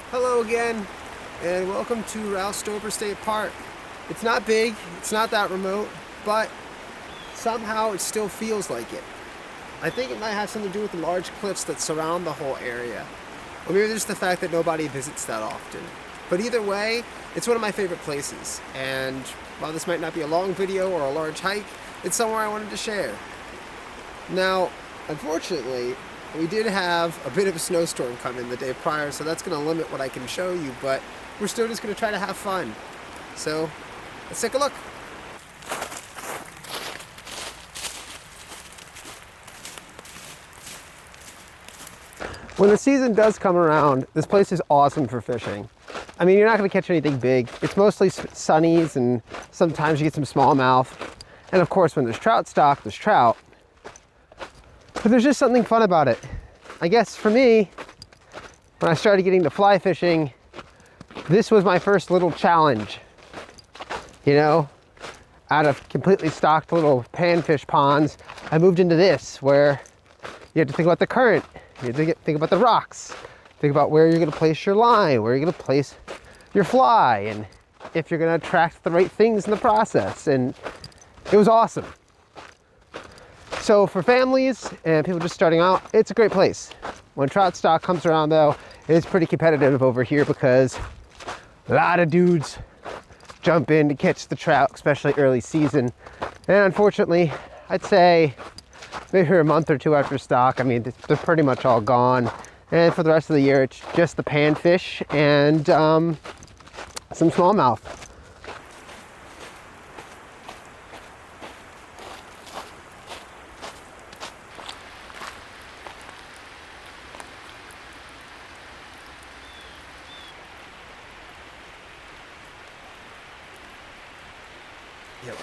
Hello again, and welcome to Ralph Stover State Park. It's not big, it's not that remote, but somehow it still feels like it. I think it might have something to do with the large cliffs that surround the whole area. Or maybe just the fact that nobody visits that often. But either way, it's one of my favorite places. And while this might not be a long video or a large hike, it's somewhere I wanted to share. Now, unfortunately, we did have a bit of a snowstorm come in the day prior, so that's going to limit what I can show you, but we're still just going to try to have fun. So, let's take a look. When the season does come around, this place is awesome for fishing. I mean, you're not going to catch anything big. It's mostly sunnies, and sometimes you get some smallmouth. And of course, when there's trout stock, there's trout. But there's just something fun about it. I guess for me, when I started getting to fly fishing, this was my first little challenge. You know, out of completely stocked little panfish ponds, I moved into this where you have to think about the current, you have to think about the rocks, think about where you're going to place your line, where you're going to place your fly, and if you're going to attract the right things in the process. And it was awesome. So for families and people just starting out, it's a great place. When trout stock comes around though, it's pretty competitive over here because a lot of dudes jump in to catch the trout, especially early season. And unfortunately, I'd say maybe a month or two after stock, I mean, they're pretty much all gone. And for the rest of the year, it's just the panfish and some smallmouth.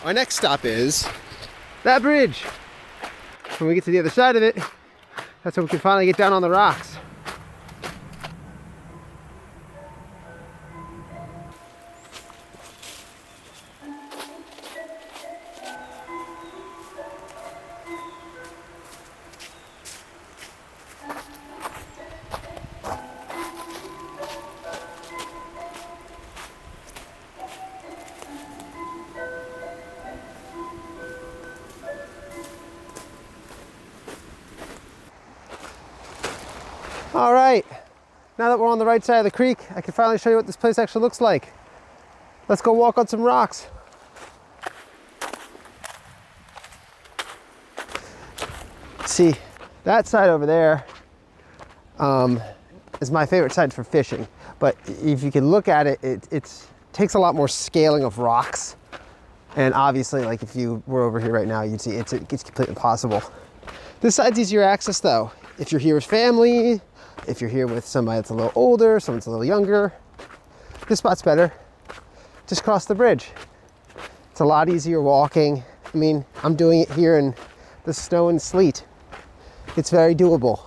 Our next stop is that bridge. When we get to the other side of it, that's when we can finally get down on the rocks. All right, now that we're on the right side of the creek, I can finally show you what this place actually looks like. Let's go walk on some rocks. See, that side over there is my favorite side for fishing. But if you can look at it, it takes a lot more scaling of rocks. And obviously, like if you were over here right now, you'd see it's completely impossible. This side's easier access though. If you're here with family, if you're here with somebody that's a little older, someone's a little younger, this spot's better. Just cross the bridge. It's a lot easier walking. I mean, I'm doing it here in the snow and sleet. It's very doable.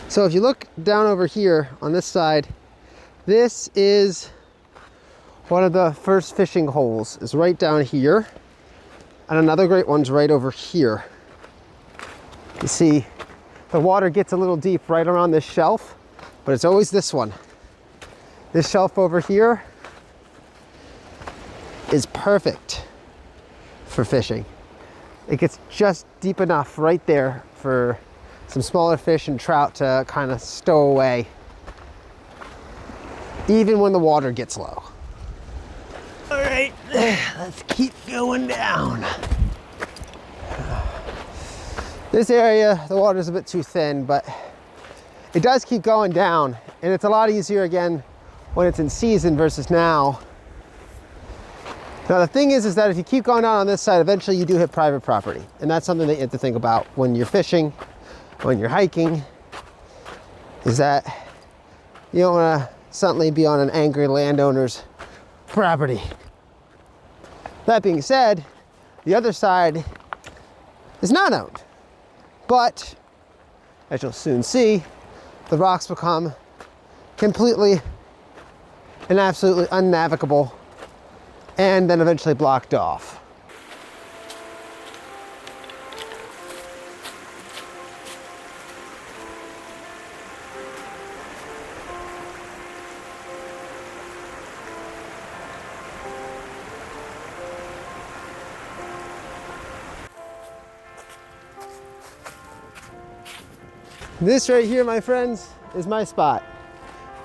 So if you look down over here on this side, this is one of the first fishing holes is right down here. And another great one's right over here. You see, the water gets a little deep right around this shelf, but it's always this one. This shelf over here is perfect for fishing. It gets just deep enough right there for some smaller fish and trout to kind of stow away, even when the water gets low. All right, let's keep going down. This area, the water's a bit too thin, but it does keep going down, and it's a lot easier again when it's in season versus now. Now the thing is that if you keep going down on this side, eventually you do hit private property, and that's something that you have to think about when you're fishing, when you're hiking, is that you don't want to suddenly be on an angry landowner's property. That being said, the other side is not owned, but as you'll soon see, the rocks become completely and absolutely unnavigable and then eventually blocked off. This right here, my friends, is my spot.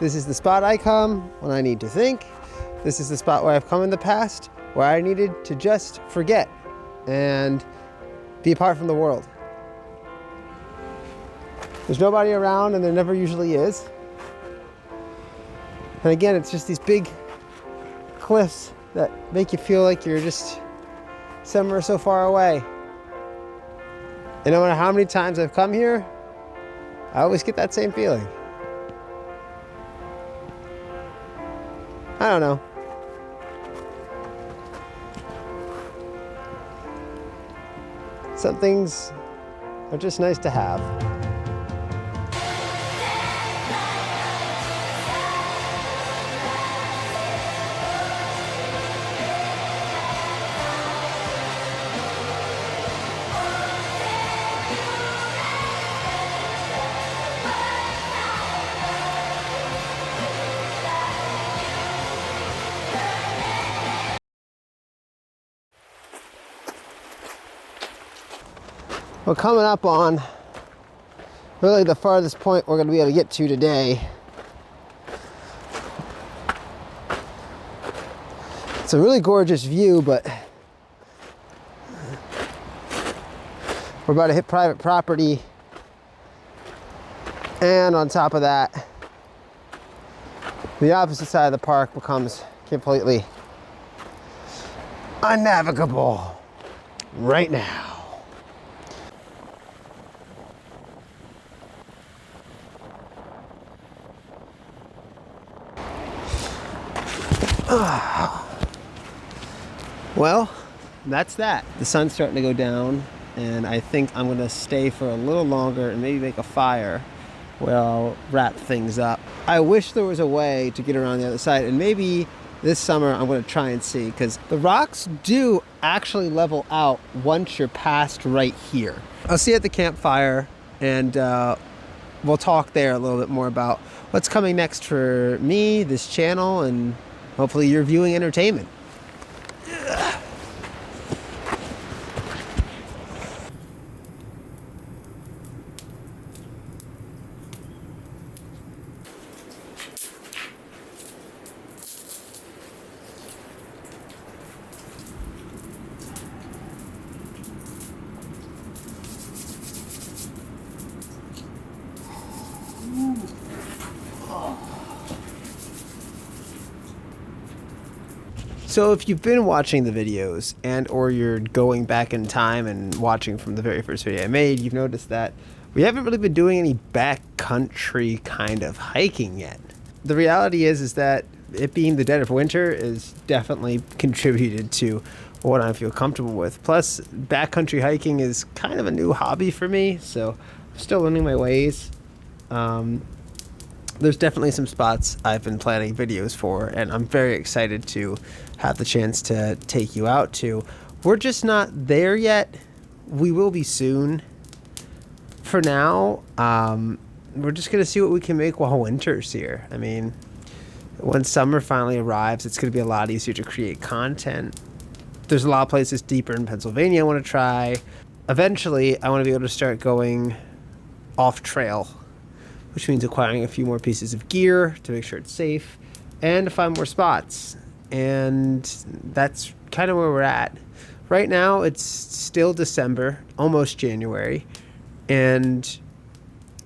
This is the spot I come when I need to think. This is the spot where I've come in the past, where I needed to just forget and be apart from the world. There's nobody around, and there never usually is. And again, it's just these big cliffs that make you feel like you're just somewhere so far away. And no matter how many times I've come here, I always get that same feeling. I don't know. Some things are just nice to have. We're coming up on really the farthest point we're going to be able to get to today. It's a really gorgeous view, but we're about to hit private property, and on top of that, the opposite side of the park becomes completely unnavigable right now. Well, that's that. The sun's starting to go down, and I think I'm gonna stay for a little longer and maybe make a fire where I'll wrap things up. I wish there was a way to get around the other side, and maybe this summer I'm gonna try and see, because the rocks do actually level out once you're past right here. I'll see you at the campfire, and we'll talk there a little bit more about what's coming next for me, this channel, and hopefully your viewing entertainment. So if you've been watching the videos and or you're going back in time and watching from the very first video I made, you've noticed that we haven't really been doing any backcountry kind of hiking yet. The reality is that it being the dead of winter is definitely contributed to what I feel comfortable with. Plus, backcountry hiking is kind of a new hobby for me, so I'm still learning my ways. There's definitely some spots I've been planning videos for, and I'm very excited to have the chance to take you out to. We're just not there yet. We will be soon. For now, we're just gonna see what we can make while winter's here. I mean, when summer finally arrives, it's gonna be a lot easier to create content. There's a lot of places deeper in Pennsylvania I want to try. Eventually, I want to be able to start going off trail, which means acquiring a few more pieces of gear to make sure it's safe and to find more spots. And that's kind of where we're at. Right now, it's still December, almost January, And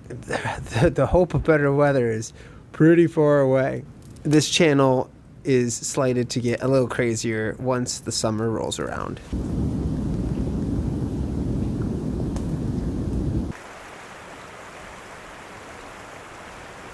the hope of better weather is pretty far away. This channel is slated to get a little crazier once the summer rolls around.